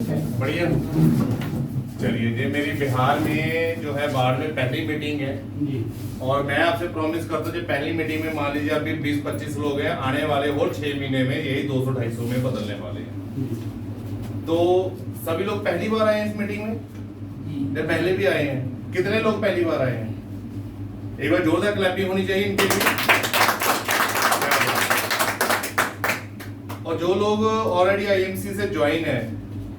बढ़िया। चलिए, ये मेरी बिहार में जो है बाढ़ में पहली मीटिंग है जी। और मैं आपसे प्रॉमिस करता हूँ जो पहली मीटिंग में मान लीजिए अभी 20-25 लोग हैं, आने वाले और 6 महीने में यही 200-250 में बदलने वाले हैं। तो सभी लोग पहली बार आए हैं इस मीटिंग में या पहले भी आए हैं? कितने लोग पहली बार आए हैं? एक बार जोरदार क्लैपिंग होनी चाहिए इनके लिए। और जो लोग ऑलरेडी आईएमसी से ज्वाइन है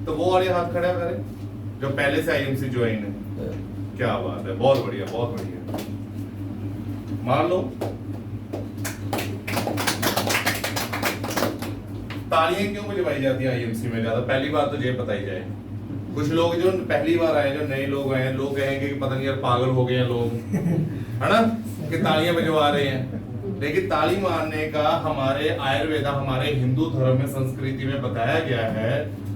तो वो वाले हाथ खड़ा करें जो पहले से आईएमसी ज्वाइन है। क्या बात है, बहुत बढ़िया, बहुत बढ़िया। मान लो तालियां क्यों बजवाई जाती है आईएमसी में ज्यादा? पहली बार तो ये बताई जाए। कुछ लोग जो पहली बार आए, जो नए लोग आए, लोग कहेंगे कि पता नहीं यार पागल हो गए हैं लोग, है ना, कि तालियां बजवा रहे हैं। लेकिन ताली मारने का हमारे आयुर्वेदा, हमारे हिंदू धर्म में, संस्कृति में बताया गया है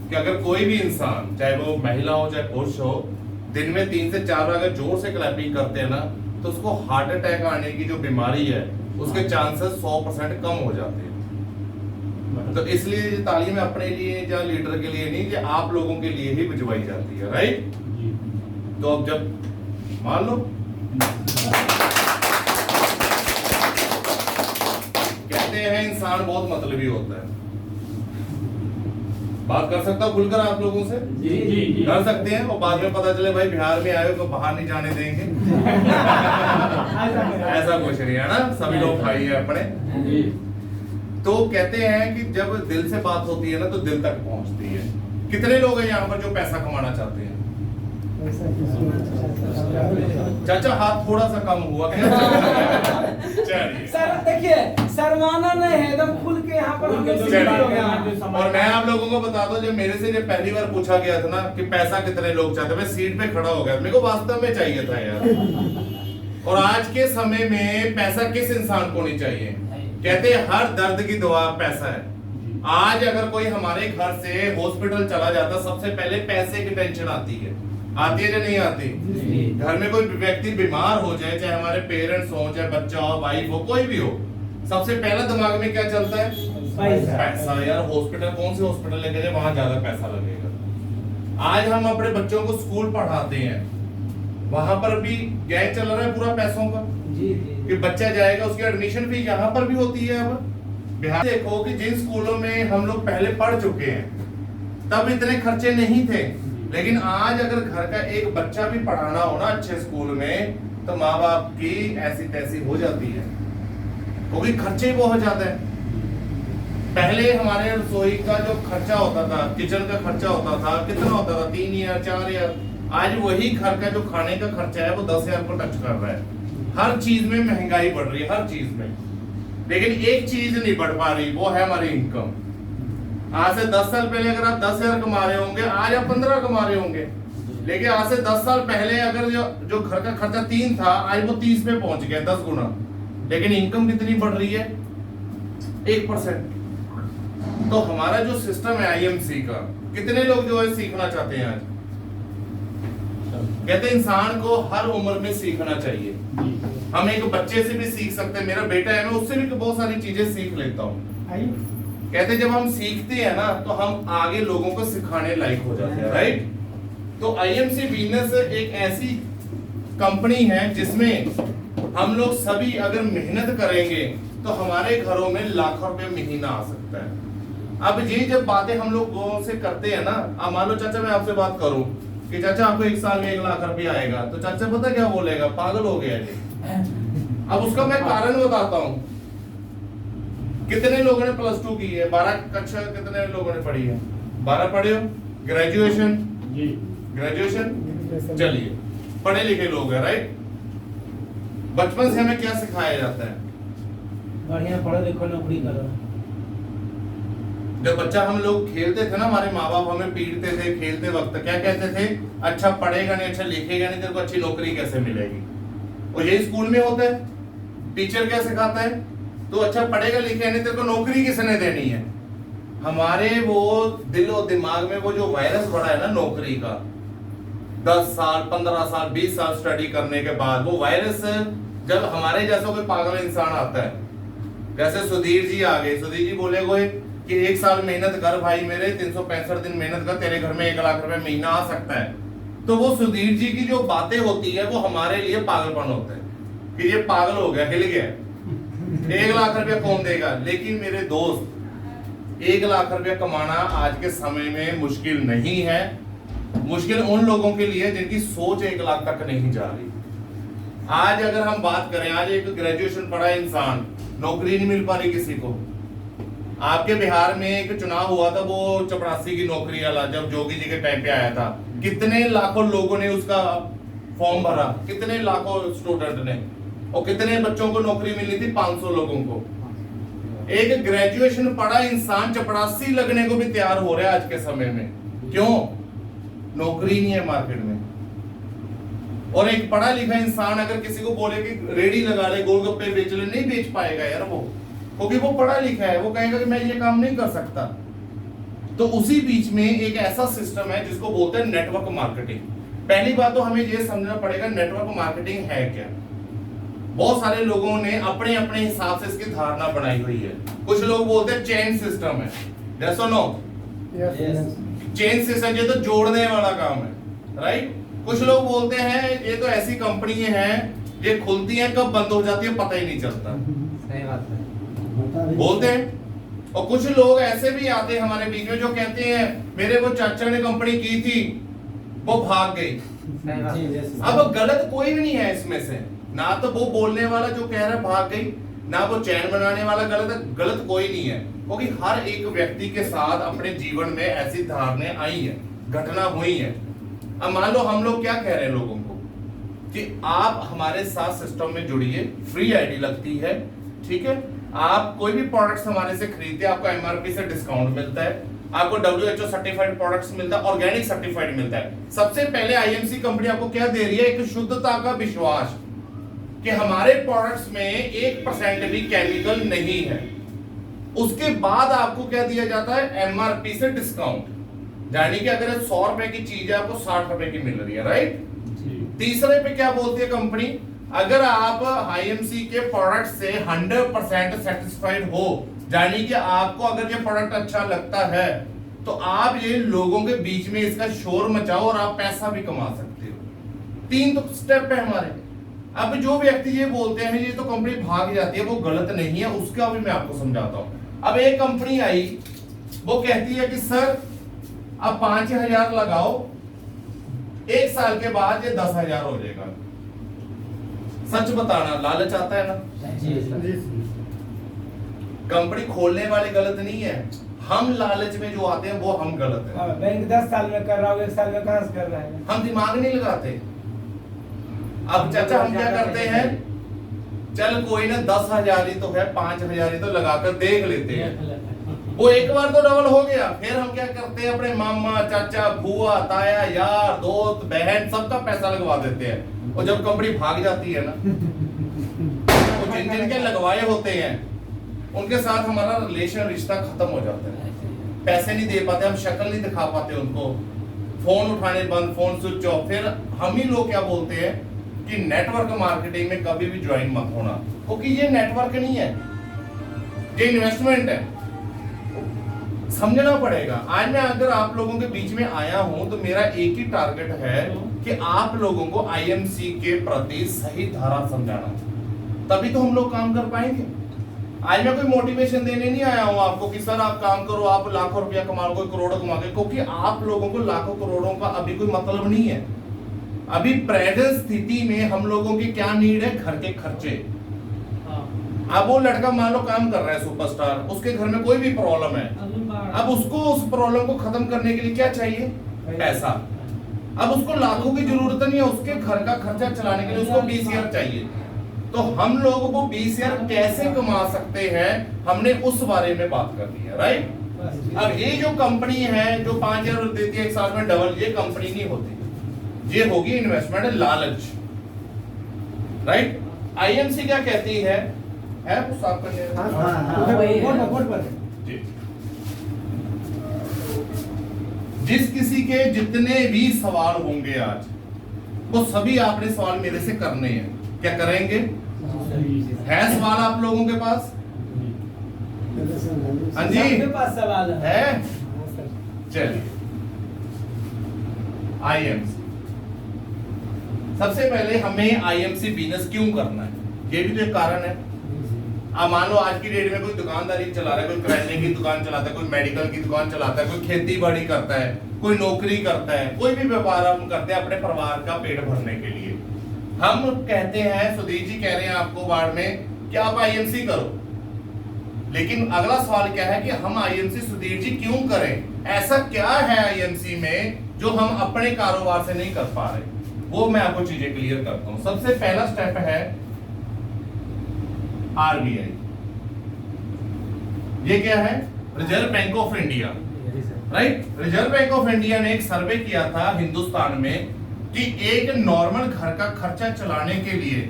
कि अगर कोई भी इंसान, चाहे वो महिला हो चाहे पुरुष हो, दिन में 3 से 4 बार अगर जोर से क्लैपिंग करते हैं ना तो उसको हार्ट अटैक आने की जो बीमारी है उसके चांसेस 100% कम हो जाते हैं। तो इसलिए ये ताली में अपने लिए या लीडर के लिए नहीं, ये आप लोगों के लिए ही बजवाई जाती है, राइट? तो अब जब मान लो कहते हैं इंसान बहुत मतलबी होता है। बात कर सकता हूँ खुलकर आप लोगों से? जी। कर सकते हैं और बाद में पता चले भाई बिहार में आए हो तो बाहर नहीं जाने देंगे। ऐसा कुछ नहीं है ना, सभी लोग भाई है अपने। तो कहते हैं कि जब दिल से बात होती है ना तो दिल तक पहुंचती है। कितने लोग हैं यहाँ पर जो पैसा कमाना चाहते हैं? चाचा हाथ थोड़ा सा कम हुआ क्या? चलिए सर देखिए, शर्माना नहीं है, एकदम खुल के यहाँ पर हम लोग सिखा लोग हैं। और मैं आप लोगों को बता दूं, जब मेरे से जब पहली बार पूछा गया था ना कि पैसा कितने लोग चाहते, मैं सीट पे खड़ा हो गया, मेरे को वास्तव में चाहिए था यार। और आज के समय में पैसा किस इंसान को नहीं चाहिए? कहते हैं हर दर्द की दवा पैसा है। आज अगर कोई हमारे घर से हॉस्पिटल चला जाता, सबसे पहले पैसे की टेंशन आती है या नहीं आती? घर में कोई व्यक्ति बीमार हो जाए, चाहे हमारे पेरेंट्स हो, चाहे बच्चा हो, वाइफ हो, कोई भी हो, सबसे पहला दिमाग में क्या चलता है? पैसा। यार हॉस्पिटल, कौन से हॉस्पिटल लेके जाए, वहां ज्यादा पैसा लगेगा। आज हम अपने बच्चों को स्कूल पढ़ाते हैं, वहां पर भी गैंग चल रहा है पूरा पैसों का कि बच्चा जाएगा, उसकी एडमिशन फीस यहाँ पर भी होती है। अब बिहार देखो कि जिन स्कूलों में हम लोग पहले पढ़ चुके हैं तब इतने खर्चे नहीं थे, लेकिन आज अगर घर का एक बच्चा भी पढ़ाना हो ना अच्छे स्कूल में तो माँ बाप की ऐसी तैसी हो जाती है, क्योंकि खर्चे ही बहुत ज्यादा है। पहले हमारे रसोई का जो खर्चा होता था, किचन का खर्चा होता था, कितना होता था? 3,000 4,000। आज वही घर का जो खाने का खर्चा है वो 10,000 को टच कर रहा है। हर चीज में महंगाई बढ़ रही है, हर चीज में। लेकिन एक चीज नहीं बढ़ पा रही, वो है हमारी इनकम। आज से 10 साल पहले अगर आप 10,000 कमा रहे होंगे, आज आप 15 कमा रहे होंगे। लेकिन आज से 10 साल पहले अगर जो घर का खर्चा 3 था, आज वो 30 पे पहुंच गया, 10 गुना। लेकिन इनकम कितनी बढ़ रही है? 1%। तो हमारा जो सिस्टम है आईएमसी का, कितने लोग जो है सीखना चाहते हैं आज? कहते हैं इंसान को हर उम्र में सीखना चाहिए। हम एक बच्चे से भी सीख सकते हैं, मेरा बेटा है, मैं उससे भी बहुत सारी चीजें सीख लेता हूँ। कहते हैं जब हम सीखते हैं ना तो हम आगे लोगों को सिखाने लायक हो जाते हैं, राइट? तो आईएमसी बिजनेस एक ऐसी कंपनी है जिसमें हम लोग सभी अगर मेहनत करेंगे तो हमारे घरों में लाखों रुपए महीना आ सकता है। अब ये जब बातें हम लोगों से करते हैं ना, अब मान लो चाचा मैं आपसे बात करूं कि चाचा आपको 1 साल में 1 लाख रुपया आएगा, तो चाचा पता क्या बोलेगा? पागल हो गया ये। अब उसका मैं कारण बताता हूं। कितने लोगों ने +2 की है? 12 कक्षा कितने लोगों ने पढ़ी है? 12 पढ़े हो? ग्रेजुएशन? ग्रेजुएशन। चलिए, पढ़े लिखे लोग हैं, राइट? बचपन से हमें क्या सिखाया जाता है? बढ़िया पढ़ो लिखो नौकरी करो। जब बच्चा हम लोग खेलते थे ना, हमारे माँ बाप हमें पीटते थे खेलते वक्त, क्या कहते थे? अच्छा पढ़ेगा नहीं, अच्छा लिखेगा नहीं, तेरे को अच्छी नौकरी कैसे मिलेगी? और यही स्कूल में होता है। टीचर क्या सिखाता है? तो अच्छा पढ़ेगा लिखेगा नहीं, तेरे को नौकरी किसने देनी है? हमारे वो दिल और दिमाग में वो जो वायरस बढ़ा है ना नौकरी का, 10 साल 15 साल 20 साल स्टडी करने के बाद वो वायरस जब हमारे जैसा कोई पागल इंसान आता है, जैसे सुधीर जी आ गए, सुधीर जी बोले कोई कि 1 साल मेहनत कर भाई मेरे, 365 दिन मेहनत कर, तेरे घर में 1 लाख रुपए महीना आ सकता है। तो वो सुधीर जी की जो बातें होती है वो हमारे लिए पागलपन होता है कि ये पागल हो गया, हिल गया, 1 लाख रुपया कौन देगा। लेकिन मेरे दोस्त, 1 लाख रुपया कमाना आज के समय में मुश्किल नहीं है। मुश्किल उन लोगों के लिए जिनकी सोच 1 लाख तक नहीं जा रही। आज अगर हम बात करें, आज एक ग्रेजुएशन पढ़ा इंसान, नौकरी नहीं मिल पा रही किसी को। आपके बिहार में एक चुनाव हुआ था, वो चपरासी की नौकरी वाला, जब जोगी जी के टाइम पे आया था, कितने लाखों लोगों ने उसका फॉर्म भरा, कितने लाखों स्टूडेंट ने, और कितने बच्चों को नौकरी मिली थी, 500 लोगों को। एक ग्रेजुएशन पढ़ा इंसान चपरासी लगने को भी तैयार हो रहा है आज के समय में। क्यों? नौकरी नहीं है मार्केट में। और एक पढ़ा लिखा इंसान अगर किसी को बोले कि रेडी लगा ले, गोलगप्पे बेच ले, नहीं बेच पाएगा यार वो, क्योंकि वो पढ़ा लिखा है। वो कहेगा कि मैं ये काम नहीं कर सकता। तो उसी बीच में एक ऐसा सिस्टम है जिसको बोलते हैं नेटवर्क मार्केटिंग। पहली बात तो हमें ये समझना पड़ेगा नेटवर्क मार्केटिंग है क्या। बहुत सारे लोगों ने अपने अपने हिसाब से इसकी धारणा बनाई हुई है। कुछ लोग बोलते हैं चेन सिस्टम है, जैसा नो चेन सिस्टम, ये तो जोड़ने वाला काम है, राइट। कुछ लोग बोलते हैं ये तो ऐसी कंपनी है ये खुलती है कब बंद हो जाती है पता ही नहीं चलता। सही बात है, बोलते हैं। और कुछ लोग ऐसे भी आते हैं हमारे बीच में जो कहते हैं मेरे को चाचा ने कंपनी की थी वो भाग गई। अब गलत कोई भी नहीं है इसमें से, ना तो वो बोलने वाला जो कह रहा है भाग गई, ना वो चैन बनाने वाला गलत है, गलत कोई नहीं है। क्योंकि हर एक व्यक्ति के साथ अपने जीवन में ऐसी धारणाएं आई है, घटना हुई है। अब मान लो हम लोग क्या कह रहे हैं लोगों को कि आप हमारे साथ सिस्टम में जुड़िए, फ्री आईडी लगती है, ठीक है। आप कोई भी प्रोडक्ट्स हमारे से खरीदते हैं, आपको एमआरपी से डिस्काउंट मिलता है, आपको WHO सर्टिफाइड प्रोडक्ट्स मिलता है, ऑर्गेनिक सर्टिफाइड मिलता है। सबसे पहले आईएमसी कंपनी आपको क्या दे रही है? एक शुद्धता का विश्वास कि हमारे प्रोडक्ट्स में 1% भी केमिकल नहीं है। उसके बाद आपको क्या दिया जाता है? एमआरपी से डिस्काउंट, यानी कि अगर 100 रुपए की चीज है आपको 60 रुपए की मिल रही है, राइट। तीसरे पे क्या बोलती है कंपनी? अगर आप आईएमसी के प्रोडक्ट से 100% सेटिस्फाइड हो, यानी कि आपको अगर ये प्रोडक्ट अच्छा लगता है तो आप ये लोगों के बीच में इसका शोर मचाओ और आप पैसा भी कमा सकते हो। 3 तो स्टेप है हमारे। अब जो व्यक्ति ये बोलते हैं ये तो कंपनी भाग जाती है, वो गलत नहीं है, उसका भी मैं आपको समझाता हूं। अब एक कंपनी आई, वो कहती है कि सर अब 5000 लगाओ, 1 साल के बाद ये 10,000 हो जाएगा। सच बताना, लालच आता है ना। कंपनी खोलने वाले गलत नहीं है, हम लालच में जो आते हैं वो हम गलत है। बैंक 10 साल में कर रहा हूँ, 1 साल में कहां से कर रहा है? हम दिमाग नहीं लगाते। अब चाचा हम क्या करते हैं, चल कोई ना 10,000 ही तो है, 5,000 ही तो लगाकर देख लेते हैं। वो एक बार तो डबल हो गया, फिर हम क्या करते हैं अपने मामा, चाचा, बुआ, ताया, यार, दोस्त, बहन सबका पैसा लगवा देते हैं। और जब कंपनी भाग जाती है ना, तो जिन जिन के लगवाए होते हैं उनके साथ हमारा रिलेशन, रिश्ता खत्म हो जाता है। पैसे नहीं दे पाते, हम शक्ल नहीं दिखा पाते उनको, फोन उठाने बंद, फोन स्विच ऑफ। फिर हम ही लोग क्या बोलते हैं कि नेटवर्क मार्केटिंग में कभी भी ज्वाइन मत होना, क्योंकि ये नेटवर्क नहीं है, ये इन्वेस्टमेंट है। समझना पड़ेगा। आज मैं अगर आप लोगों के बीच में आया हूं तो मेरा एक ही टारगेट है कि आप लोगों को आईएमसी के प्रति सही धारा समझाना, तभी तो हम लोग काम कर पाएंगे। आज मैं कोई मोटिवेशन देने नहीं आया हूं आपको कि सर आप काम करो, आप लाखों रुपया कमा लो, करोड़ों कमाओगे, क्योंकि आप लोगों को लाखों करोड़ों का अभी कोई मतलब नहीं है। अभी प्रेजेंट स्थिति में हम लोगों की क्या नीड है? घर के खर्चे। अब वो लड़का मान लो काम कर रहा है सुपरस्टार, उसके घर में कोई भी प्रॉब्लम है, अब उसको उस प्रॉब्लम को खत्म करने के लिए क्या चाहिए? पैसा। अब उसको लाखों की जरूरत नहीं है, उसके घर का खर्चा चलाने के लिए उसको 20,000 चाहिए। तो हम लोगों को 20,000 कैसे कमा सकते हैं, हमने उस बारे में बात करनी है, राइट। अब ये जो कंपनी है जो 5,000 देती है 1 साल में डबल, ये कंपनी नहीं होती, ये होगी इन्वेस्टमेंट, लालच, राइट। आईएमसी क्या कहती है वो साफ करने जी। जिस किसी के जितने भी सवाल होंगे आज, वो सभी आपने सवाल मेरे से करने हैं। क्या करेंगे? है सवाल आप लोगों के पास? हाँ जी सबके पास सवाल है। है। चलिए आईएमसी, सबसे पहले हमें आईएमसी बिजनेस क्यों करना है, ये भी तो एक कारण है। अब मान लो आज की डेट में कोई दुकानदारी चला रहा है, कोई किराने की दुकान चलाता है, कोई मेडिकल की दुकान चलाता है, कोई खेती बाड़ी करता है, कोई नौकरी करता है, कोई भी व्यापार हम करते हैं अपने परिवार का पेट भरने के लिए। हम कहते हैं, सुधीर जी कह रहे हैं आपको बाढ़ में कि आप आईएमसी करो, लेकिन अगला सवाल क्या है कि हम आईएमसी सुधीर जी क्यों करें? ऐसा क्या है आईएमसी में जो हम अपने कारोबार से नहीं कर पा रहे? वो मैं आपको चीजें क्लियर करता हूं। सबसे पहला स्टेप है आरबीआई। ये क्या है? Reserve bank of India, right. Reserve bank of India ने एक सर्वे किया था हिंदुस्तान में कि एक नॉर्मल घर का खर्चा चलाने के लिए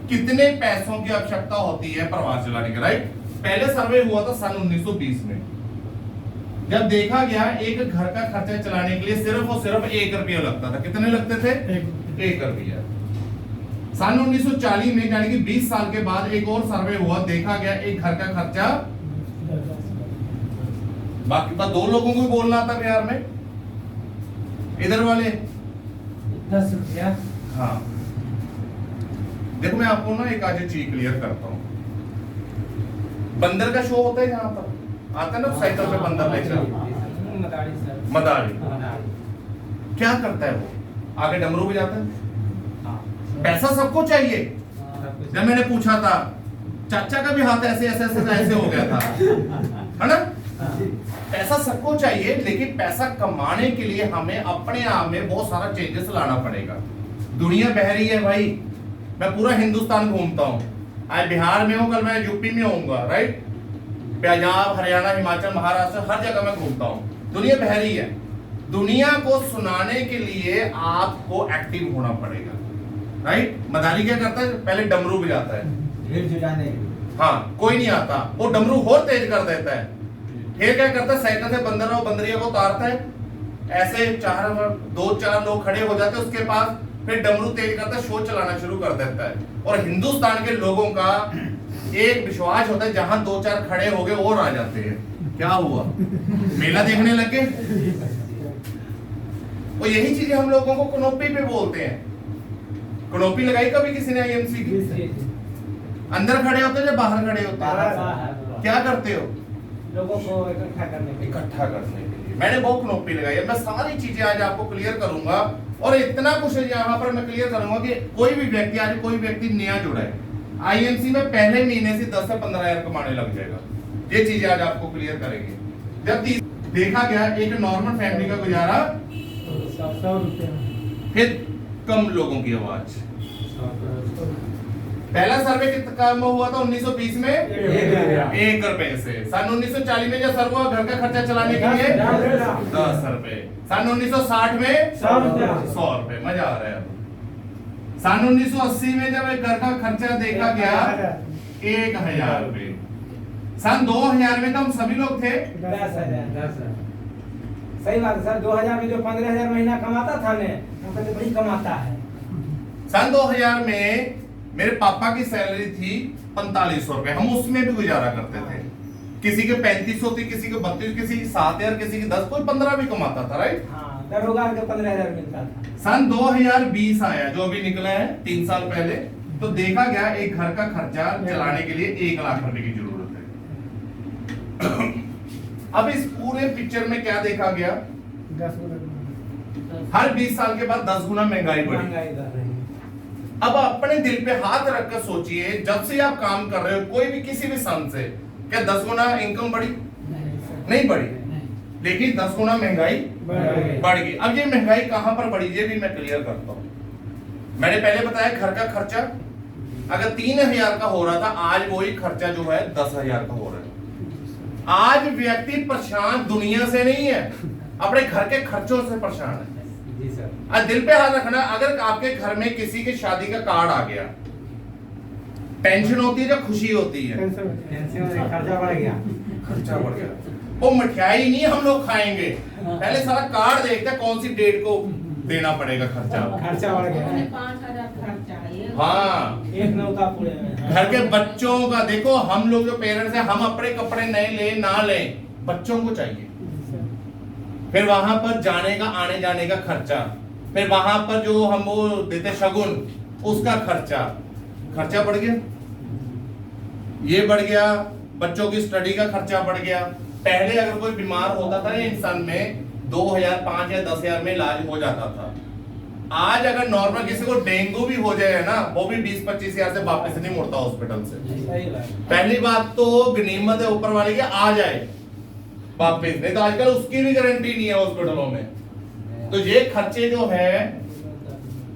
कितने पैसों की आवश्यकता होती है परिवार चलाने के, राइट। पहले सर्वे हुआ था सन 1920 में, जब देखा गया एक घर का खर्चा चलाने के लिए सिर्फ और सिर्फ 1 रुपया लगता था। कितने लगते थे? 1 रुपया। सन 1940 में यानी कि 20 साल के बाद एक और सर्वे हुआ, देखा गया एक घर का खर्चा, बाकी तो 2 लोगों को ही बोलना था बिहार में, इधर वाले 10 रुपया। हाँ देखो मैं आपको ना एक आज चीज क्लियर करता हूं। बंदर का शो होता है यहाँ पर, आता है ना साइकिल पे बंदर लेकर, मदारी क्या करता है वो? आगे डमरू बजाता है। पैसा सबको चाहिए। जब मैंने पूछा था, चाचा का भी हाथ ऐसे ऐसे ऐसे ऐसे हो गया था, है ना। पैसा सबको चाहिए, लेकिन पैसा कमाने के लिए हमें अपने आप में बहुत सारा चेंजेस लाना पड़ेगा। दुनिया बह रही है भाई, मैं पूरा हिंदुस्तान घूमता हूँ, आज बिहार में हूँ, कल मैं यूपी में होऊंगा, राइट। पंजाब, हरियाणा, हिमाचल, महाराष्ट्र, हर जगह मैं घूमता हूँ। दुनिया बह रही है, दुनिया को सुनाने के लिए आपको एक्टिव होना पड़ेगा, राइट। मदारी क्या करता है? पहले डमरू बजाता है, हाँ कोई नहीं आता, वो डमरू और तेज कर देता है। फिर क्या करता है? साइकिल से बंदर और बंदरिया को उतारता है, ऐसे 2-4 लोग खड़े हो जाते हैं उसके पास, फिर डमरू तेज करता है, शो चलाना शुरू कर देता है। और हिंदुस्तान के लोगों का एक विश्वास होता है, जहां 2-4 खड़े हो गए और आ जाते हैं, क्या हुआ, मेला देखने लगे। और यही चीजें हम लोगों को कनोपी पे बोलते हैं। कनोपी लगाई कभी किसी ने आईएमसी की? अंदर खड़े होते हैं या बाहर खड़े होते हैं? क्या करते हो? लोगों को इकट्ठा करने के लिए मैंने बहुत कनोपी लगाई है। मैं सारी चीजें आज आपको क्लियर करूंगा, और इतना कुछ यहाँ पर मैं क्लियर करूंगा कि कोई भी व्यक्ति, आज कोई व्यक्ति नया जुड़ा है आईएमसी में, पहले महीने से 10 से 15 हजार कमाने लग जाएगा। ये चीजें आज आपको क्लियर करेंगे। जब देखा गया एक नॉर्मल फैमिली का गुजारा 100 रुपये, फिर कम लोगों की आवाज। पहला सर्वे कितना में हुआ था? 1920 में 1 रुपए से। सन 1940 में जब सर्वे हुआ घर का खर्चा चलाने के लिए 10 रुपए। सन 1960 में 100 रुपए। मजा आ रहा है। सन 1980 में जब एक घर का खर्चा देखा गया 1000 रुपए। सन 2000 में तो हम सभी लोग थे 10,000। सही बात है सर। 2000 में जो 15,000 महीना कमाता था ने, वो कहते बड़ी कमाता है। सन 2000 में मेरे पापा की सैलरी थी 4500 रुपए, हम उसमें भी गुजारा करते थे। किसी के 3500 थी, किसी के 32, किसी की 7000, किसी की 10, कोई 15 भी कमाता था, राइट। हाँ, दरोगा के 15,000 मिलता था। सन 2020 आया जो अभी निकला है 3 साल पहले, तो देखा गया एक घर का खर्चा चलाने के लिए 1 लाख रुपए की जरूरत है। अब इस पूरे पिक्चर में क्या देखा गया? 10 गुना हर 20 साल के बाद 10 गुना महंगाई बढ़ी। अब अपने दिल पे हाथ रखकर सोचिए, जब से आप काम कर रहे हो कोई भी किसी भी सन से, क्या 10 गुना इनकम बढ़ी? नहीं बढ़ी, लेकिन 10 गुना महंगाई बढ़ गई। अब ये महंगाई कहां पर बढ़ी, ये भी मैं क्लियर करता हूं। मैंने पहले बताया घर का खर्चा अगर 3000 का हो रहा था, आज वही खर्चा जो है 10,000 का हो रहा है। आज व्यक्ति परेशान दुनिया से नहीं है, अपने घर के खर्चों से परेशान है। आज दिल पे हाथ रखना, अगर आपके घर में किसी के शादी का कार्ड आ गया, टेंशन होती है या खुशी होती है? खर्चा बढ़ गया। खर्चा बढ़ गया। वो मिठाई नहीं हम लोग खाएंगे, पहले सारा कार्ड देखते हैं कौन सी डेट को देना पड़ेगा खर्चा। खर्चा बढ़ गया। 5,000 खर्चा है। हाँ, एक नौका पूरे में। घर के बच्चों का देखो, हम लोग जो पेरेंट्स हैं, हम अपने कपड़े नए ले ना लें, बच्चों को चाहिए। फिर वहां पर जाने का, आने जाने का खर्चा, फिर वहां पर जो हम वो देते शगुन, उसका खर्चा बढ़ गया, ये बढ़ गया, बच्चों की स्टडी का खर्चा बढ़ गया। पहले अगर कोई बीमार होता था ना इंसान में 2000, 5 या 10,000 में इलाज हो जाता था। आज अगर नॉर्मल किसी को डेंगू भी हो जाए ना, वो भी 20-25 हजार से वापस नहीं मुड़ता हॉस्पिटल से। पहली बात तो गनीमत है ऊपर वाले की, आ जाए वापस, नहीं तो आजकल उसकी भी गारंटी नहीं है हॉस्पिटलों में। तो ये खर्चे जो है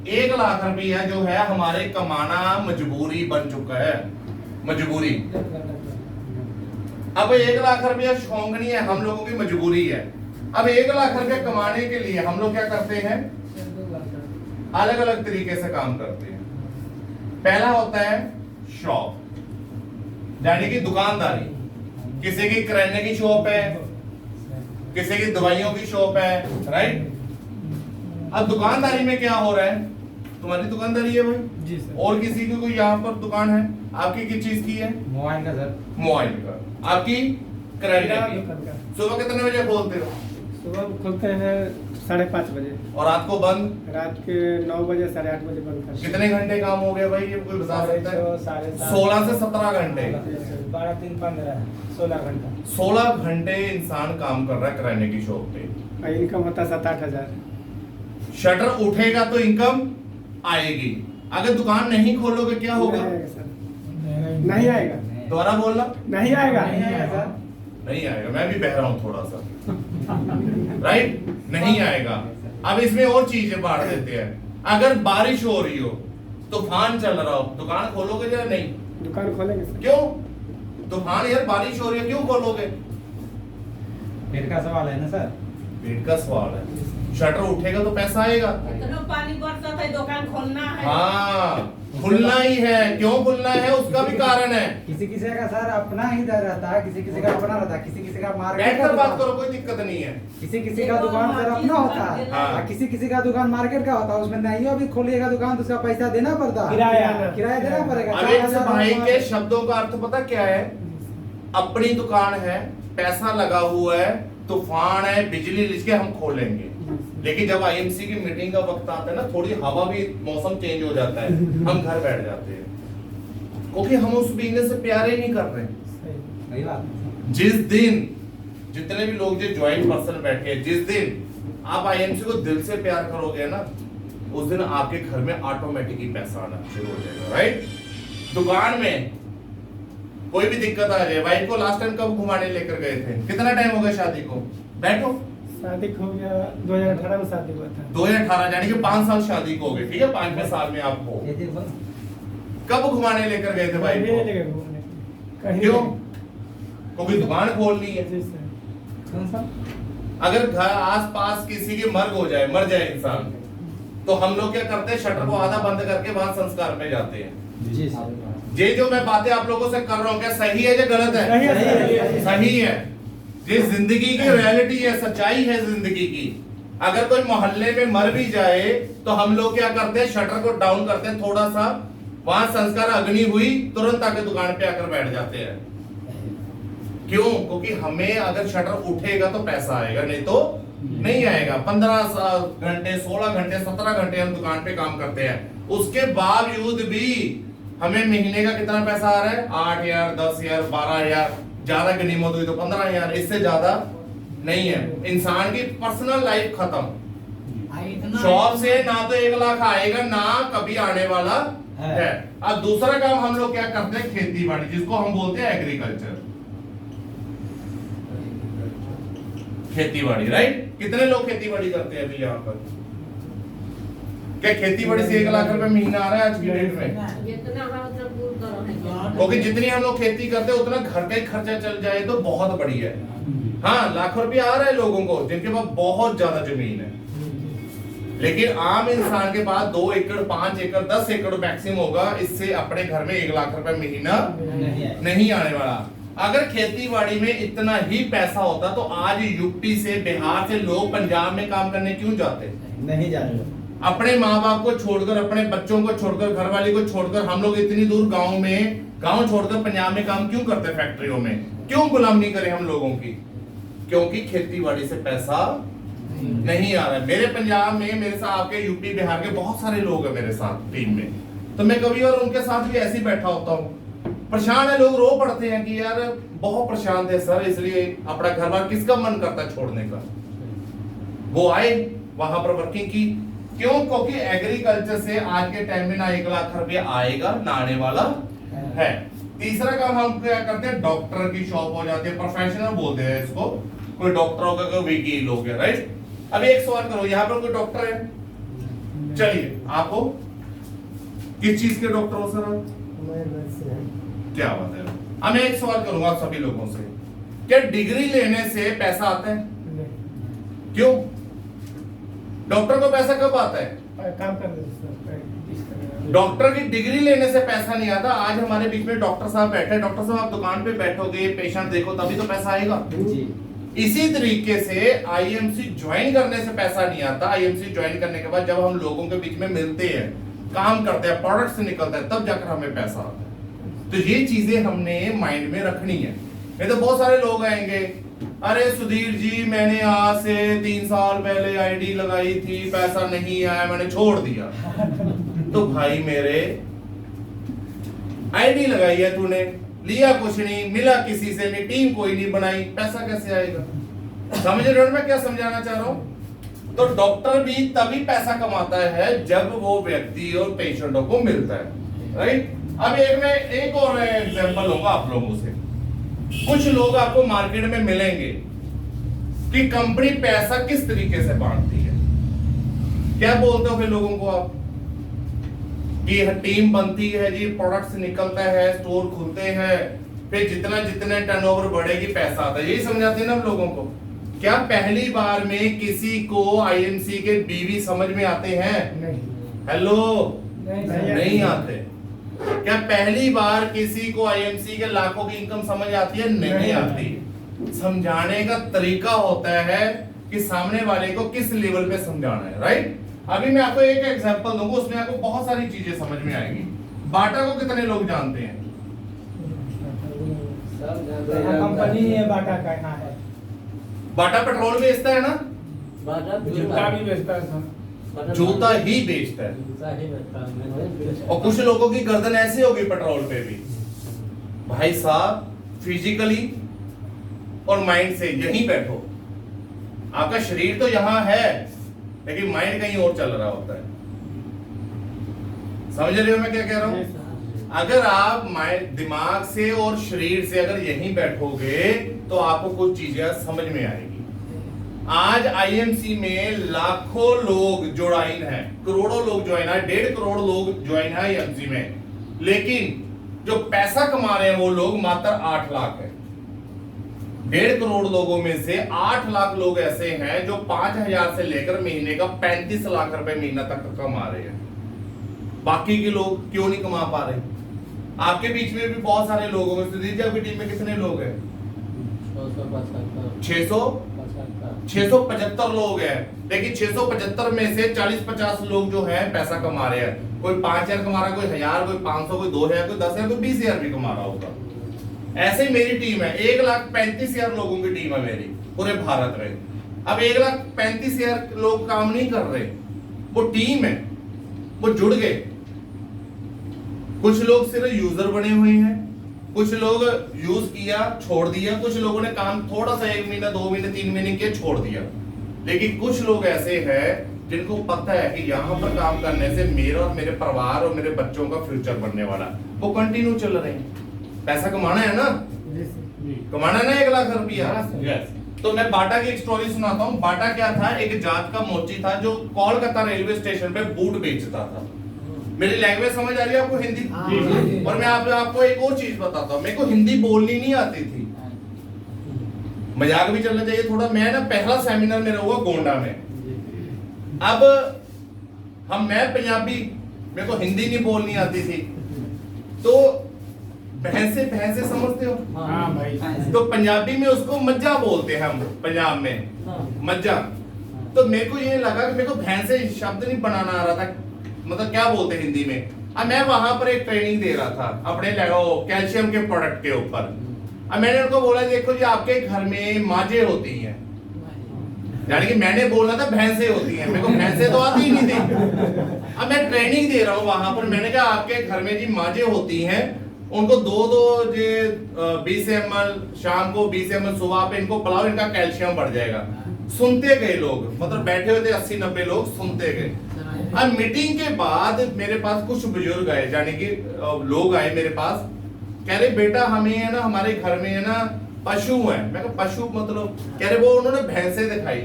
1 लाख रुपया जो है हमारे कमाना मजबूरी बन चुका है, मजबूरी। अब 1 लाख रुपया शौक नहीं है, हम लोगों की मजबूरी है। अब 1 लाख रुपया कमाने के लिए हम लोग क्या करते हैं, अलग अलग तरीके से काम करते हैं। पहला होता है शॉप, यानी कि दुकानदारी। किसी की किराने की शॉप है, किसी की दवाइयों की शॉप है, राइट। अब दुकानदारी में क्या हो रहा है, तुम्हारी दुकानदारी है भाई जी सर। और किसी की कोई यहाँ पर दुकान है, आपकी किस चीज की है? मोबाइल का सर। मोबाइल का। आपकी किराने की। दुकान का। सुबह कितने बजे खोलते हो? सुबह खुलते हैं 5:30 बजे, और रात को बंद? रात के 9 बजे 8:30 बजे बंद करते हैं। कितने घंटे काम हो गया भाई, ये कोई बता सकता है? 6:30 16 से 17 घंटे। 12, 3, 15, 16 घंटा। 16 घंटे इंसान काम कर रहा है किराने की शॉप पे। और इनकम होता है 7-8 हजार। शटर उठेगा तो इनकम आएगी। अगर दुकान नहीं खोलोगे क्या होगा? नहीं आएगा सर, नहीं आएगा। दोबारा बोलना। नहीं आएगा। नहीं आएगा सर। नहीं आएगा, मैं भी बह रहा हूं थोड़ा सा, राइट। नहीं आएगा। अब इसमें और चीजें बांट देते हैं। अगर बारिश हो रही हो, तूफान चल रहा हो, दुकान खोलोगे या नहीं? दुकान खोलेंगे सर। क्यों? तूफान यार, बारिश हो रही है, क्यों खोलोगे? पेट का सवाल है ना सर। पेट का सवाल है। शटर उठेगा तो पैसा आएगा। इतना पानी बरसा था, दुकान खोलना है। हाँ, खुलना ही है। क्यों खुलना है, उसका भी कारण है। किसी किसी का सर अपना ही दर रहता है, किसी किसी का अपना रहता है, किसी किसी का मार्केट बैठ का कर बात दुकान- करो, कोई दिक्कत नहीं है। किसी किसी का दुकान सर अपना होता है, हाँ। और किसी किसी का दुकान मार्केट का होता है। उसमें नहीं अभी खोलिएगा दुकान तो उसका पैसा देना पड़ता है, किराया देना पड़ेगा। अब एक से भाई के शब्दों का अर्थ पता क्या है? अपनी दुकान है, पैसा लगा हुआ है, तूफान है, बिजली लिख के हम खोलेंगे। लेकिन जब आईएमसी की मीटिंग का वक्त आता है ना, थोड़ी हवा भी, मौसम चेंज हो जाता है, हम घर बैठ जाते हैं, क्योंकि हम उस बिजनेस से प्यार ही नहीं कर रहे। सही बात है। जिस दिन जितने भी लोग जो ज्वाइंट पर्सन बैठे हैं, जिस दिन आप आईएमसी को दिल से प्यार करोगे ना, उस दिन आपके घर में ऑटोमेटिकली पैसा आना शुरू हो जाएगा, राइट। दुकान में कोई भी दिक्कत आ जाए, वाइफ को लास्ट टाइम कब घुमाने लेकर गए थे? कितना टाइम हो गया शादी को? बैठो। शादी हो गया 2018 में शादी हुआ था। 2018, यानी कि 5 साल शादी को हो गए, ठीक है। 5वें साल में आपको ये देखो ना। कब घुमाने लेकर गए थे वाइफ कहीं नहीं को? लेके घूमने, कहीं क्यों? नहीं। क्योंकि दुकान खोलनी है। जी सर। कौन सा? अगर घर आस-पास किसी की मर जाए इंसान, तो हम लोग क्या करते हैं, शटर को आधा बंद करके वहां संस्कार में जाते हैं। जी सर। ये जो मैं बातें आप लोगों से कर रहा हूँ, क्या सही है या गलत है? सही है, सही है। सही है। ये जिंदगी की रियलिटी है, सच्चाई है जिंदगी की। अगर कोई मोहल्ले में मर भी जाए तो हम लोग क्या करते हैं, शटर को डाउन करते हैं थोड़ा सा, वहां संस्कार अग्नि हुई, तुरंत आके दुकान पे आकर बैठ जाते हैं। क्यों? क्योंकि हमें अगर शटर उठेगा तो पैसा आएगा, नहीं तो नहीं आएगा। 15 घंटे, 16 घंटे, 17 घंटे हम दुकान पे काम करते हैं, उसके बावजूद भी हमें महीने का कितना पैसा आ रहा है? 8,000, 10,000, 12,000, ज्यादा गनीमत हुई तो 15,000, इससे ज्यादा नहीं है। इंसान की पर्सनल लाइफ खत्म। शॉप से ना तो 1 लाख आएगा, ना कभी आने वाला है। अब दूसरा काम हम लोग क्या करते हैं, खेती बाड़ी, जिसको हम बोलते हैं एग्रीकल्चर, खेती बाड़ी, राइट। कितने लोग खेती बाड़ी करते हैं अभी यहाँ पर? क्या खेती बाड़ी से 1 लाख रुपए महीना आ रहा है आज की डेट में? जितना है उतना दूर करो है। क्योंकि जितनी हम लोग खेती करते हैं उतना घर का ही खर्चा चल जाए तो बहुत बढ़िया है। हाँ, लाखों रुपया आ रहा है लोगों को जिनके पास बहुत ज्यादा जमीन है, लेकिन आम इंसान के पास 2 एकड़, 5 एकड़, 10 एकड़ मैक्सिमम होगा, इससे अपने घर में 1 लाख रुपए महीना नहीं आने वाला। अगर खेती बाड़ी में इतना ही पैसा होता तो आज यूपी से, बिहार से लोग पंजाब में काम करने क्यों जाते? नहीं जाते। अपने माँ बाप को छोड़कर, अपने बच्चों को छोड़कर, घरवाली को छोड़कर हम लोग इतनी दूर गांव छोड़कर पंजाब में काम क्यों करते हैं, फैक्ट्रियों में क्यों गुलामी करें हम लोगों की? क्योंकि खेती बाड़ी से पैसा नहीं आ रहा है। मेरे पंजाब में मेरे साथ आपके यूपी बिहार के बहुत सारे लोग हैं मेरे साथ टीम में, तो मैं कभी और उनके साथ भी ऐसे ही बैठा होता हूँ। परेशान है लोग, रो पड़ते हैं कि यार बहुत परेशान थे सर, इसलिए अपना घर बार किसका मन करता है छोड़ने का। वो आए वहां पर वर्किंग की, क्यों? क्योंकि एग्रीकल्चर से आज के टाइम में ना 1 लाख रुपया आएगा ना आने वाला है। तीसरा काम हम क्या करते हैं, डॉक्टर की शॉप हो जाती है, प्रोफेशनल बोलते हैं इसको, कोई डॉक्टर होगा, कोई वकील हो गया, राइट। अब एक सवाल करो, यहाँ पर कोई डॉक्टर है? चलिए, आप हो किस चीज के डॉक्टर हो सर? क्या बात है। अब मैं एक सवाल करूंगा आप सभी लोगों से, क्या डिग्री लेने से पैसा आता है? क्यों? डॉक्टर को पैसा कब आता है? काम कर डॉक्टर की डिग्री लेने से पैसा नहीं आता। आज हमारे बीच में डॉक्टर साहब बैठे, डॉक्टर साहब आप दुकान पे बैठोगे, पेशेंट देखो, तभी तो पैसा आएगा। इसी तरीके से आईएमसी ज्वाइन करने से पैसा नहीं आता। आईएमसी ज्वाइन करने के बाद जब हम लोगों के बीच में मिलते हैं, काम करते हैं, प्रोडक्ट निकलता है, तब जाकर हमें पैसा आता है। तो ये चीजें हमने माइंड में रखनी है। नहीं तो बहुत सारे लोग आएंगे, अरे सुधीर जी मैंने आज से 3 साल पहले आईडी लगाई थी, पैसा नहीं आया, मैंने छोड़ दिया। तो भाई मेरे, आईडी लगाई है तूने, लिया कुछ नहीं, मिला किसी से नहीं, टीम कोई नहीं बनाई, पैसा कैसे आएगा? समझ रहे हो मैं क्या समझाना चाह रहा हूं? तो डॉक्टर भी तभी पैसा कमाता है जब वो व्यक्ति और पेशेंटों को मिलता है, राइट। अब एक और एग्जांपल होगा आप लोगों से। कुछ लोग आपको मार्केट में मिलेंगे कि कंपनी पैसा किस तरीके से बांटती है। क्या बोलते हो फिर लोगों को आप कि टीम बनती है जी, प्रोडक्ट्स निकलता है, स्टोर खुलते हैं, फिर जितना टर्नओवर बढ़ेगी पैसा आता है, यही समझाते हैं ना हम लोगों को। क्या पहली बार में किसी को आईएमसी के बीवी समझ में आते हैं? हेलो, नहीं आते। क्या पहली बार किसी को आईएमसी के लाखों की इनकम समझ आती है? नहीं आती। समझाने का तरीका होता है कि सामने वाले को किस लेवल पे समझाना है, राइट। अभी मैं आपको एक एग्जांपल दूंगा, उसमें आपको बहुत सारी चीजें समझ में आएगी। बाटा को कितने लोग जानते हैं? कंपनी है बाटा का, यहाँ है। बाटा पेट्रोल बेचता है ना? जूता भी बेचता है सर। जूता ही बेचता है। और कुछ लोगों की गर्दन ऐसी होगी पेट्रोल पे भी। भाई साहब, फिजिकली और माइंड से यहीं बैठो। आपका शरीर तो यहां है, लेकिन माइंड कहीं और चल रहा होता है। समझ रहे हो मैं क्या कह रहा हूं? अगर आप माइंड, दिमाग से और शरीर से अगर यहीं बैठोगे तो आपको कुछ चीजें समझ में आएगी। आज आईएमसी में लाखों लोग ज्वाइन है, करोड़ों लोग ज्वाइन है, 1.5 करोड़ लोग ज्वाइन है आईएमसी में, लेकिन जो पैसा कमा रहे हैं वो लोग मात्र 8 लाख है। 1.5 करोड़ लोगों में से 8 लाख लोग ऐसे हैं जो 5,000 से लेकर महीने का 35 लाख रुपए महीना तक कमा रहे हैं। बाकी के लोग क्यों नहीं कमा पा रहे? आपके बीच में भी बहुत सारे लोग होंगे। सुधीर जी आपकी टीम में कितने लोग हैं? 675 लोग हैं, लेकिन 675 में से 40-50 लोग जो हैं पैसा कमा रहे हैं। कोई 5,000 कमा रहा है, कोई 1,000, कोई 500, कोई 2,000, कोई 10,000, कोई 20,000 भी कमा रहा होगा। ऐसे ही मेरी टीम है, 1,35,000 लोगों की टीम है मेरी पूरे भारत में। अब 1,35,000 लोग काम नहीं कर रहे, वो टीम है, वो जुड़ गए। कुछ लोग सिर्फ यूजर बने हुए हैं, कुछ लोग यूज किया छोड़ दिया, कुछ लोगों ने काम थोड़ा सा 1 महीना 2 महीने 3 महीने किया छोड़ दिया, लेकिन कुछ लोग ऐसे हैं जिनको पता है कि यहाँ पर काम करने से मेरा और मेरे परिवार और मेरे बच्चों का फ्यूचर बनने वाला, वो कंटिन्यू चल रहे हैं। पैसा कमाना है ना, कमाना ना 1 लाख रुपया। तो मैं बाटा की एक स्टोरी सुनाता हूँ। बाटा क्या था, एक जात का मोची था जो कोलकाता रेलवे स्टेशन पे बूट बेचता था। मेरी लैंग्वेज समझ आ रही है आपको, हिंदी? और मैं आपको एक और चीज बताता हूँ, मेरे को हिंदी बोलनी नहीं आती थी। मजाक भी चलना चाहिए थोड़ा। मैं ना पहला सेमिनार मेरा हुआ गोंडा में। अब मैं पंजाबी, मेरे को हिंदी नहीं बोलनी आती थी, तो भैंसे समझते हो? हाँ भाई। तो पंजाबी में उसको मज्जा बोलते हैं हम पंजाब में, मज्जा। तो मेरे को ये लगा कि मेरे को भैंसे शब्द नहीं बनाना आ रहा था, मतलब क्या बोलते हैं हिंदी में। अब मैं वहां पर एक ट्रेनिंग दे रहा था अपने कैल्शियम के प्रोडक्ट के ऊपर। अब मैंने उनको बोला देखो जी आपके घर में माजे होती हैं, यानी कि मैंने बोला था भैंसे होती हैं, मेरे को भैंसे तो आती ही नहीं थी। अब मैं ट्रेनिंग दे रहा हूँ वहां पर, मैंने कहा आपके घर में जी माजे होती हैं, उनको 20 ml शाम को 20 ml सुबह पे इनको पिलाओ, इनका कैल्शियम बढ़ जाएगा। सुनते गए लोग, मतलब बैठे हुए थे 80-90 लोग, सुनते गए। अब मीटिंग के बाद मेरे पास कुछ बुजुर्ग आए, यानी कि लोग आए मेरे पास, कह रहे बेटा हमें है ना हमारे घर में है ना पशु है। मैं कहा पशु मतलब, कह रहे वो उन्होंने भैंसे दिखाई।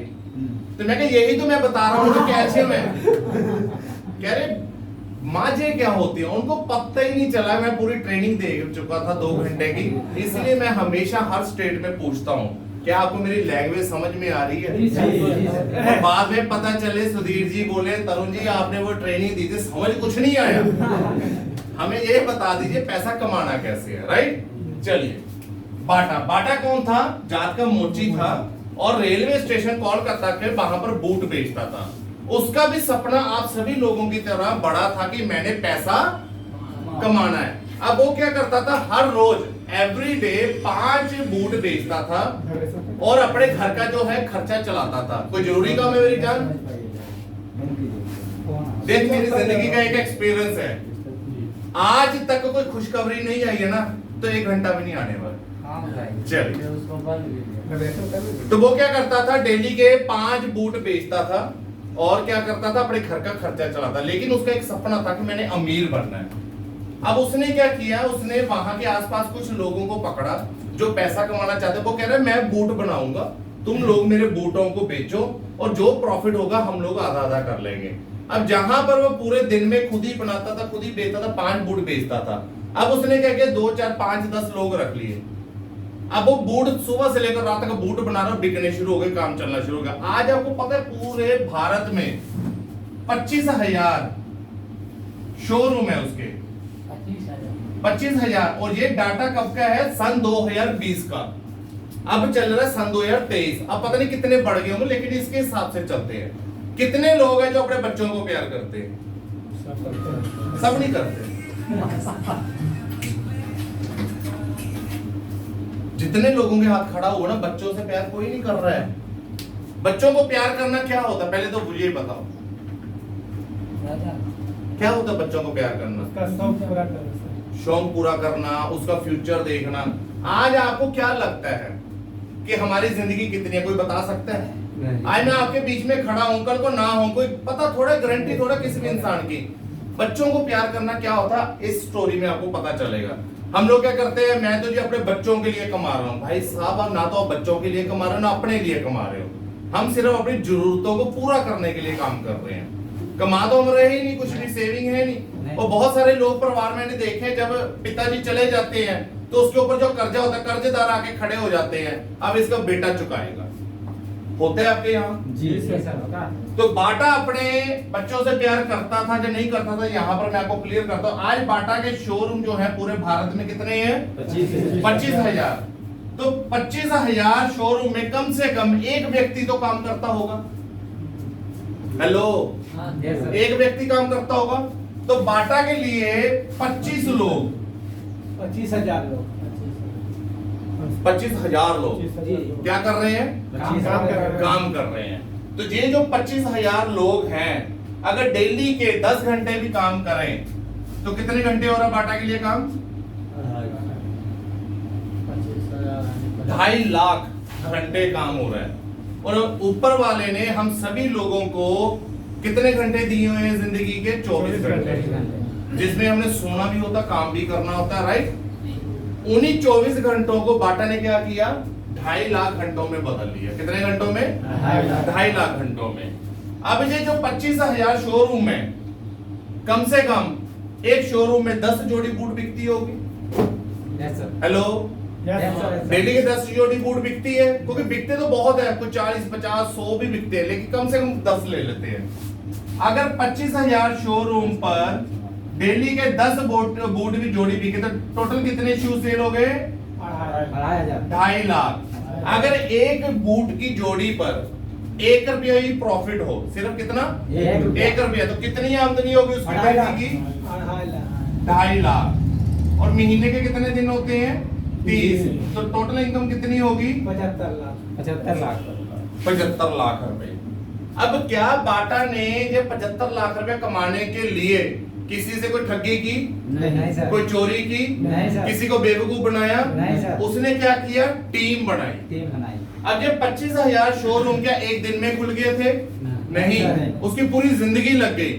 तो मैं कहा यही तो मैं बता रहा हूँ कैल्शियम है। कह रहे माजे क्या होती है, उनको पता ही नहीं चला। मैं पूरी ट्रेनिंग दे चुका था 2 घंटे की, इसलिए मैं हमेशा हर स्टेट में पूछता हूँ क्या आपको मेरी लैंग्वेज समझ में आ रही है। और बाद में पता चले सुधीर जी बोले तरुण जी आपने वो ट्रेनिंग दी थी समझ कुछ नहीं आया, हमें ये बता दीजिए पैसा कमाना कैसे है, राइट। चलिए बाटा, बाटा कौन था, जात का मोची था और रेलवे स्टेशन कोलकाता के वहां पर बूट बेचता था। उसका भी सपना आप सभी लोगों की तरह बड़ा था कि मैंने पैसा कमाना है। अब वो क्या करता था, हर रोज एवरी डे 5 बूट बेचता था और अपने घर का जो है खर्चा चलाता था। कोई जरूरी काम है मेरी जान, देख मेरी जिंदगी का एक एक्सपीरियंस है, आज तक कोई खुशखबरी नहीं आई है ना तो 1 घंटा भी नहीं आने वाला। चलिए तो वो क्या करता था, डेली के 5 बूट बेचता था और क्या करता था, अपने घर का खर्चा चलाता। लेकिन उसका एक सपना था कि मैंने अमीर बनना है। अब उसने क्या किया, उसने वहां के आसपास कुछ लोगों को पकड़ा जो पैसा कमाना चाहते। वो कह रहे मैं बूट बनाऊंगा, तुम लोग मेरे बूटों को बेचो और जो प्रॉफिट होगा हम लोग आधा आधा कर लेंगे। अब जहां पर वो पूरे दिन में खुद ही बनाता था, खुद ही बेचता था, 5 बूट बेचता था। अब उसने क्या किया, 2 4 5 10 लोग रख लिए। अब वो बूट सुबह से लेकर रात तक बूट बना रहा, बिकने शुरू हो गए, काम चलना शुरू हो गया। आज आपको पता है पूरे भारत में 25,000 शोरूम है उसके, 25,000। और ये डाटा कब का है, सन 2020 का। अब चल रहा है सन 2023। अब पता नहीं कितने बढ़ गए होंगे, लेकिन इसके हिसाब से चलते हैं। कितने लोग हैं जो अपने बच्चों को प्यार करते हैं, सब नहीं करते। जितने लोगों के हाथ खड़ा हुआ ना, बच्चों से प्यार कोई नहीं कर रहा है। बच्चों को प्यार करना क्या होता है, पहले तो मुझे बताओ क्या होता है बच्चों को प्यार करना। उसका शौक पूरा करना, शौक पूरा करना, उसका फ्यूचर देखना। आज आपको क्या लगता है कि हमारी जिंदगी कितनी है, कोई बता सकता है? आज मैं आपके बीच में खड़ा हूं, कल को ना हूं, कोई पता थोड़ा गारंटी थोड़ा किसी भी इंसान की। बच्चों को प्यार करना क्या होता है, इस स्टोरी में आपको पता चलेगा। हम लोग क्या करते हैं, मैं तो जी अपने बच्चों के लिए कमा रहा हूँ। भाई साहब आप ना तो आप बच्चों के लिए कमा रहे हो ना अपने लिए कमा रहे हो, हम सिर्फ अपनी जरूरतों को पूरा करने के लिए काम कर रहे हैं। कमा तो हम रहे ही नहीं, कुछ भी सेविंग है नहीं। और बहुत सारे लोग परिवार में देखे, जब पिताजी चले जाते हैं तो उसके ऊपर जो कर्जा होता है, कर्जेदार आके खड़े हो जाते हैं, अब इसका बेटा चुकाएगा। होते हैं आपके यहाँ जी सर होता। तो बाटा अपने बच्चों से प्यार करता था या नहीं करता था, यहाँ पर मैं आपको क्लियर करता हूँ। आज बाटा के शोरूम जो है पूरे भारत में कितने हैं, 25,000। तो 25,000 शोरूम में कम से कम एक व्यक्ति तो काम करता होगा। हेलो, एक व्यक्ति काम करता होगा। तो बाटा के लिए 25 लोग, 25,000 लोग, 25,000 लोग क्या कर रहे हैं, काम कर रहे हैं। तो ये जो 25,000 लोग हैं, अगर डेली के 10 घंटे भी काम करें तो कितने घंटे हो रहा है बाटा के लिए काम, 2.5 लाख घंटे काम हो रहा है। और ऊपर वाले ने हम सभी लोगों को कितने घंटे दिए हुए हैं जिंदगी के, 24 घंटे, जिसमें हमने सोना भी होता, काम भी करना होता है, राइट। उन्हीं 24 घंटों को बाटा ने क्या किया, 2.5 लाख घंटों में बदल लिया। कितने घंटों में, 2.5 लाख घंटों में। अब ये जो 25,000 शोरूम है, कम से कम एक शोरूम में 10 जोड़ी बूट बिकती होगी। हेलो, डेली के 10 जोड़ी बूट बिकती है, क्योंकि बिकते तो बहुत है, कुछ 40 50 100 भी बिकते हैं, लेकिन कम से कम 10 ले लेते हैं। अगर 25,000 शोरूम पर डेली के 10 बूट भी जोड़ी बिके तो टोटल कितने शूज सेल हो गए, 2.5 लाख। अगर एक बूट की जोड़ी पर 1 रुपया ही प्रॉफिट हो, सिर्फ कितना 1 रुपया, तो कितनी आमदनी होगी उसकी अढ़ाई लाख। पैसे की? 2.5 लाख। 2.5 लाख। और महीने के कितने दिन होते हैं? 30। तो टोटल इनकम कितनी होगी? 75 लाख। 75 लाख रुपए। अब क्या बाटा ने ये 75 लाख रुपए कमाने के लिए किसी से कोई ठगी की? नहीं सर। कोई चोरी की? नहीं सर। किसी को बेवकूफ बनाया? नहीं सर। उसने क्या किया? टीम बनाई। टीम बनाई। अब ये 25,000 शोरूम क्या एक दिन में खुल गए थे? नहीं, नहीं। उसकी पूरी जिंदगी लग गई।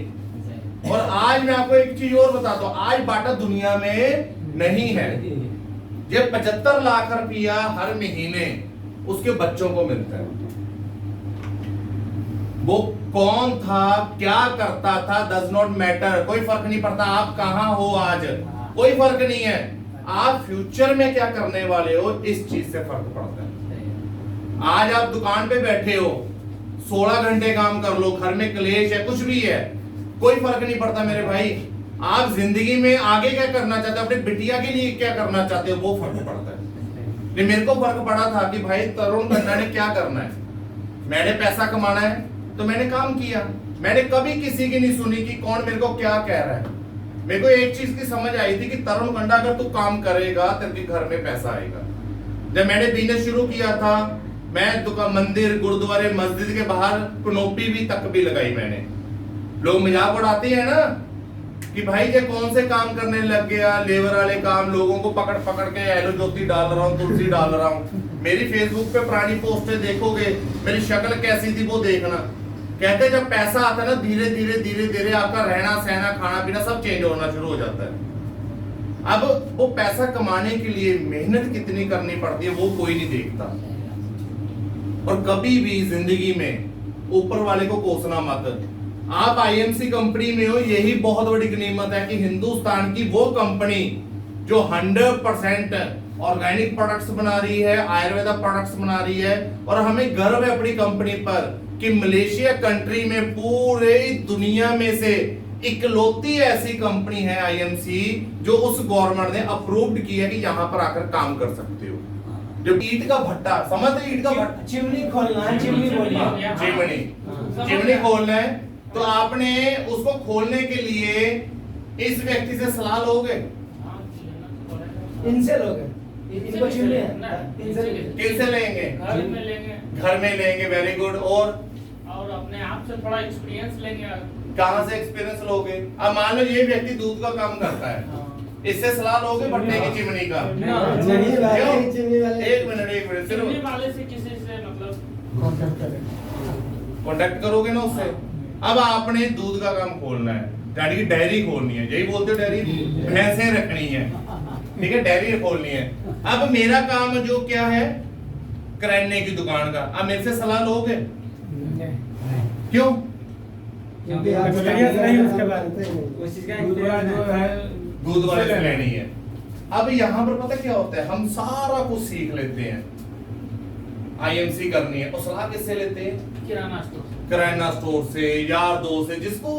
और आज मैं आपको एक चीज और बताता हूँ, आज बाटा दुनिया में नहीं है। ये 75 लाख रुपया हर महीने उसके बच्चों को मिलता है। वो कौन था, क्या करता था, डज नॉट मैटर, कोई फर्क नहीं पड़ता। आप कहां हो आज, कोई फर्क नहीं है। आप फ्यूचर में क्या करने वाले हो, इस चीज से फर्क पड़ता है। आज आप दुकान पे बैठे हो, 16 घंटे काम कर लो, घर में क्लेश है, कुछ भी है, कोई फर्क नहीं पड़ता मेरे भाई। आप जिंदगी में आगे क्या करना चाहते हो, अपने बिटिया के लिए क्या करना चाहते हो, वो फर्क पड़ता है। नहीं, मेरे को फर्क पड़ा था कि भाई तरुण गन्ना ने क्या करना है, मैंने पैसा कमाना है तो मैंने काम किया। मैंने कभी किसी की नहीं सुनी कि कौन मेरे को क्या कह रहा है। मेरे को एक चीज की समझ आई थी कि तरुण गंडा अगर तू काम करेगा तेरे घर में पैसा आएगा। जब मैंने बिजनेस शुरू किया था, मैं दुकान, मंदिर, गुरुद्वारे, मस्जिद के बाहर कनोपी भी तक भी लगाई मैंने। लोग मजाक उड़ाते हैं ना कि भाई ये कौन से काम करने लग गया, लेबर वाले काम, लोगों को पकड़ पकड़ के एलो ज्योति डाल रहा हूँ, तुलसी डाल रहा हूँ। मेरी फेसबुक पे पुरानी पोस्टें देखोगे, मेरी शक्ल कैसी थी वो देखना। कहते जब पैसा आता है ना, धीरे धीरे धीरे धीरे आपका रहना सहना खाना पीना सब चेंज होना शुरू हो जाता है। अब वो पैसा कमाने के लिए मेहनत कितनी करनी पड़ती है वो कोई नहीं देखता। और कभी भी जिंदगी में ऊपर वाले को कोसना मत। आप आईएमसी कंपनी में हो, यही बहुत बड़ी गनीमत है कि हिंदुस्तान की वो कंपनी जो 100% ऑर्गेनिक प्रोडक्ट्स बना रही है, आयुर्वेदा प्रोडक्ट्स बना रही है। और हमें गर्व है अपनी कंपनी पर कि मलेशिया कंट्री में पूरे दुनिया में से इकलौती ऐसी कंपनी है आईएमसी जो उस गवर्नमेंट ने अप्रूव्ड की है कि यहां पर आकर काम कर सकते हो। जो ईंट का भट्टा, समझते ईंट का भट्टा, चिमनी खोलना है, चिमनी बोलिए। चिमनी खोलना है तो आपने उसको खोलने के लिए इस व्यक्ति से सलाह लोगे? इनसे लोगे, इनको चिमनी है, किनसे लेंगे? घर में लेंगे। Very good. और अपने आप से थोड़ा एक्सपीरियंस लेंगे। कहां से एक्सपीरियंस लोगे? अब मान लो ये व्यक्ति दूध का काम करता है, इससे सलाह लोगे भट्टे की चिमनी का? एक मिनट सिर्फ वाले से किसी से मतलब कॉन्टेक्ट करोगे ना उससे। अब आपने दूध का काम खोलना है, यानी कि डेयरी खोलनी है, यही बोलते हो डेयरी, भैंसें रखनी है, ठीक है, डेयरी खोलनी है। अब मेरा काम जो क्या है, किराने की दुकान का। अब मेरे से सलाह लोगे? क्यों? क्योंकि आप एक्सपीरियंस नहीं उसके बाद उस चीज का जो है दूध वाले से लेनी है। अब यहाँ पर पता क्या होता है, हम सारा कुछ सीख लेते हैं, आईएमसी करनी है, तो सलाह किससे लेते हैं? किराना स्टोर से, यार दोस्त से, जिसको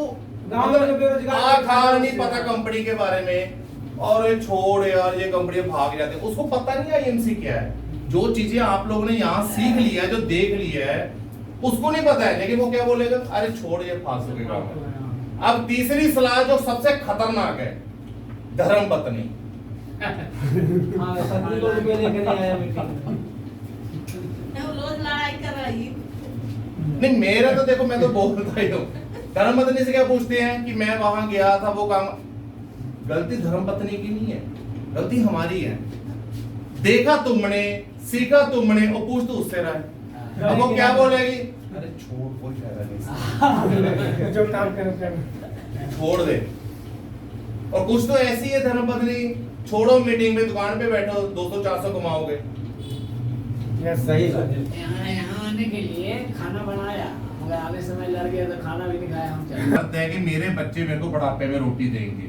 गांव में जो बेरोजगार आखार नहीं पता कंपनी के बारे में। और ये छोड़ यार, ये कंपनी भाग जाते हैं, उसको पता नहीं आईएमसी क्या है। जो चीजें आप लोगों ने यहाँ सीख लिया है, जो देख लिया है, उसको नहीं पता है, लेकिन वो क्या बोलेगा, अरे छोड़ ये फालतू के काम। अब तीसरी सलाह जो सबसे खतरनाक है, धर्म पत्नी। हां, सत्ती को रुपए लेकर आया मीटिंग। रोज लड़ाई कर रही। नहीं, मेरा तो देखो, मैं तो बोलता ही हूँ। धर्म पत्नी से क्या पूछते हैं कि मैं वहां गया था, वो काम। गलती धर्म पत्नी की नहीं है, गलती हमारी है। देखा तुमने, सीखा तुमने, और पूछ तो उससे रहा है। अब वो क्या बोलेगी, अरे छोड़, कोई फायदा नहीं, जो काम कर छोड़ दे। और कुछ तो ऐसी है धर्म पत्नी, छोड़ो, मीटिंग में दुकान पे बैठो, 200-400 कमाओगे। सही यहाँ आने के लिए खाना बनाया, मगर आगे समय लड़ गया तो खाना भी नहीं खाया। हम चले बात है कि मेरे बच्चे मेरे को बुढ़ापे में रोटी देंगे,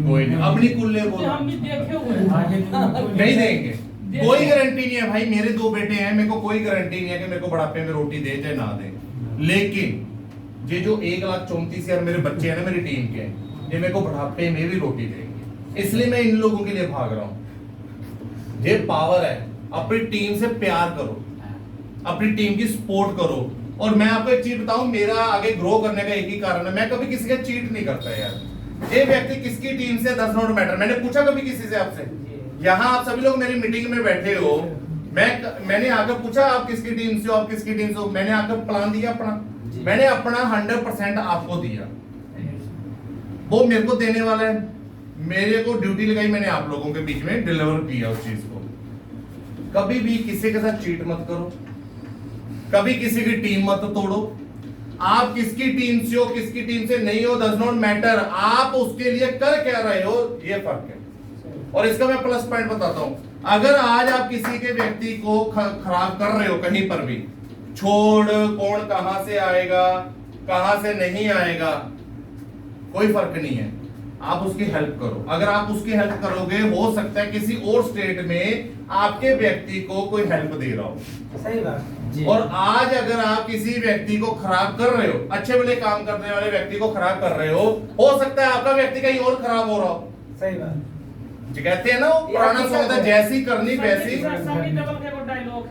कोई नहीं, अपनी कुल्ले बोलो, हम भी देखे हुए हैं। नहीं देंगे, कोई गारंटी नहीं है भाई। मेरे 2 बेटे हैं, मेरे को कोई गारंटी नहीं है कि मेरे को बुढ़ापे में रोटी दे चाहे ना दे। लेकिन ये जो 1,34,000 मेरे बच्चे हैं ना, मेरी टीम के, ये मेरे को बुढ़ापे में भी रोटी देंगे। इसलिए मैं इन लोगों के लिए भाग रहा हूँ। ये पावर है, अपनी टीम से प्यार करो। अपनी टीम की सपोर्ट करो। और मैं आपको एक चीज बताऊं, मेरा आगे ग्रो करने का एक ही कारण है, मैं कभी किसी का चीट नहीं करता यार। ये व्यक्ति किसकी टीम से डज नॉट मैटर। मैंने पूछा कभी किसी से आपसे, यहाँ आप सभी लोग मेरी मीटिंग में बैठे हो, मैंने आकर पूछा आप किसकी टीम से हो, आप किसकी टीम से हो, मैंने आकर प्लान दिया अपना, मैंने अपना 100% आपको दिया, वो मेरे को देने वाला है, मेरे को ड्यूटी लगाई, मैंने आप लोगों के बीच में डिलीवर किया उस चीज को। कभी भी किसी के साथ चीट मत करो, कभी किसी की टीम मत तोड़ो। आप किसकी टीम से हो किसकी टीम से नहीं हो डज नॉट मैटर, आप उसके लिए कर क्या रहे हो ये फर्क है। और इसका मैं प्लस पॉइंट बताता हूं, अगर आज आप किसी के व्यक्ति को खराब कर रहे हो कहीं पर भी, छोड़ कौन कहां से आएगा कहां से नहीं आएगा कोई फर्क नहीं है, आप उसकी हेल्प करो। अगर आप उसकी हेल्प करोगे, हो सकता है किसी और स्टेट में आपके व्यक्ति को कोई हेल्प दे रहा हो। सही बात जी। और आज अगर आप किसी व्यक्ति को खराब कर रहे हो, अच्छे भले काम करने वाले व्यक्ति को खराब कर रहे हो सकता है आपका व्यक्ति कहीं और खराब हो रहा हो। सही बात। जो कहते हैं ना वो पुराना शब्द है, जैसी करनी वैसी। सभी डबल के वो डायलॉग है।